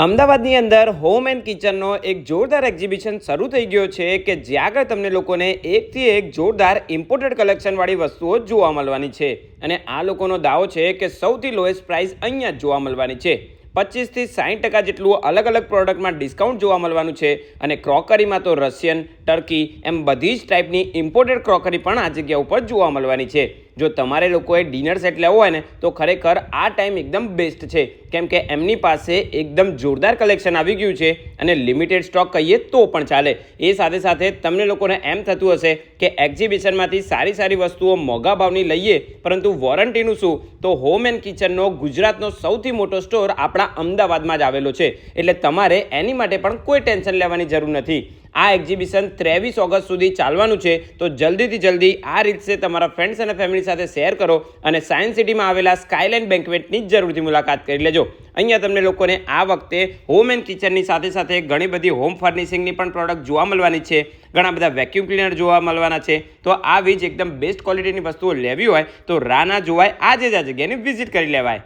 અમદાવાદની અંદર home and કિચનનો એક જોરદાર એક્ઝિબિશન શરૂ થઈ ગયો છે કે જ્યાં આગળ તમને લોકોને એકથી એક જોરદાર ઇમ્પોર્ટેડ કલેક્શનવાળી વસ્તુઓ જોવા મળવાની છે. અને આ લોકોનો દાવો છે કે સૌથી લોએસ્ટ પ્રાઇસ અહીંયા જ જોવા મળવાની છે. 25થી 60% જેટલું અલગ અલગ પ્રોડક્ટમાં ડિસ્કાઉન્ટ જોવા મળવાનું છે. અને ક્રોકરીમાં તો રશિયન, ટર્કી એમ બધી જ ટાઈપની ઇમ્પોર્ટેડ ક્રોકરી પણ આ જગ્યા ઉપર જોવા મળવાની છે. જો તમારે લોકોએ ડિનર સેટ લેવો હોય ને તો ખરેખર આ ટાઈમ એકદમ બેસ્ટ છે, કેમ કે એમની પાસે એકદમ જોરદાર કલેક્શન આવી ગયું છે અને લિમિટેડ સ્ટોક કહીએ તો પણ ચાલે. એ સાથે સાથે તમને લોકોને એમ થતું હશે કે એક્ઝિબિશનમાંથી સારી વસ્તુઓ મોંઘા ભાવની લઈએ પરંતુ વોરંટીનું શું, તો હોમ એન્ડ કિચનનો ગુજરાતનો સૌથી મોટો સ્ટોર આપણા અમદાવાદમાં જ આવેલો છે. એટલે તમારે એની માટે પણ કોઈ ટેન્શન લેવાની જરૂર નથી. આ એક્ઝિબિશન 23 ઓગસ્ટ સુધી ચાલવાનું છે, તો જલ્દીથી જલ્દી આ રીતે તમારા ફ્રેન્ડ્સ અને ફેમિલી સાથે શેર કરો અને સાયન્સ સિટીમાં આવેલા સ્કાયલાઇન બેન્ક્વેટની જરૂરથી મુલાકાત કરી લેજો. અહીંયા તમને લોકોને આ વખતે હોમ એન્ડ કિચનની સાથે સાથે ઘણી બધી હોમ ફર્નિશિંગની પણ પ્રોડક્ટ જોવા મળવાની છે. ઘણા બધા વેક્યુમ ક્લીનર જોવા મળવાના છે. તો આવી જ એકદમ બેસ્ટ ક્વોલિટીની વસ્તુઓ લેવી હોય તો રાહ ના જોવાય, આજે જ આ જગ્યાની વિઝિટ કરી લેવાય.